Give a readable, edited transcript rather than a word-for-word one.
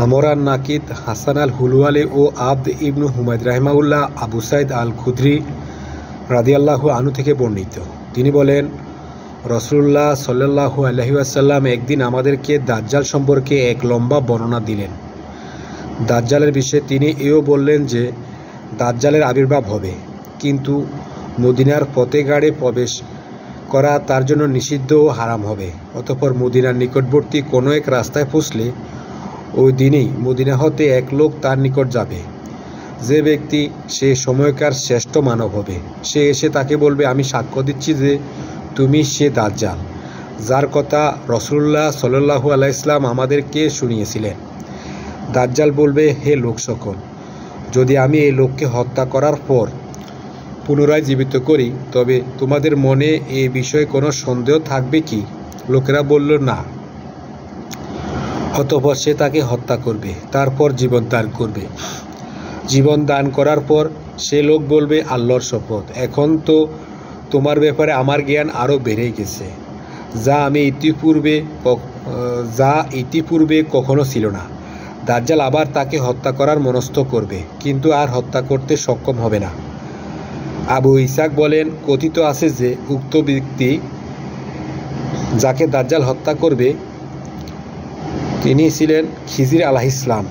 আমর আন-নাকিদ, হাসান আল-হুলওয়ালি ও আবদ ইবনু হুমায়দ রাহিমাহুল্লাহ আবু সাইদ আল-খুদরি রাদিয়াল্লাহু আনহু থেকে বর্ণিত। তিনি বলেন, রাসূলুল্লাহ সাল্লাল্লাহু আলাইহি ওয়াসাল্লাম একদিন আমাদেরকে দাজ্জাল সম্পর্কে এক লম্বা বর্ণনা দিলেন। দাজ্জালের বিষয়ে তিনি এও বললেন যে দাজ্জালের আবির্ভাব হবে, কিন্তু মদিনার ফতেগাড়ে প্রবেশ করা তার জন্য নিষিদ্ধ ও হারাম হবে। অতঃপর মদিনার নিকটবর্তী কোনো এক রাস্তায় পৌঁছলে ওই দিনই মদিনা হতে এক লোক তার নিকট যাবে। যে ব্যক্তি সে সময়কার শ্রেষ্ঠ মানব হবে, সে এসে তাকে বলবে, আমি সাক্ষ্য দিচ্ছি যে তুমি সে দাজ্জাল, যার কথা রাসূলুল্লাহ সাল্লাল্লাহু আলাইহি ওয়াসাল্লাম আমাদেরকে শুনিয়েছিলেন। দাজ্জাল বলবে, হে লোক সকল, যদি আমি এই লোককে হত্যা করার পর পুনরায় জীবিত করি তবে তোমাদের মনে এ বিষয়ে কোনো সন্দেহ থাকবে কি? লোকেরা বলল, না। অতঃপর সে তাকে হত্যা করবে, তারপর জীবন দান করবে। জীবন দান করার পর সে লোক বলবে, আল্লাহর শপথ, এখন তো তোমার ব্যাপারে আমার জ্ঞান আরও বেড়ে গেছে, যা ইতিপূর্বে কখনো ছিল না। দাজ্জাল আবার তাকে হত্যা করার মনস্থ করবে, কিন্তু আর হত্যা করতে সক্ষম হবে না। আবু ইসহাক বলেন, কথিত আছে যে উক্ত ব্যক্তি যাকে দাজ্জাল হত্যা করবে তিনি ছিলেন খিজির আলাইহিস সালাম।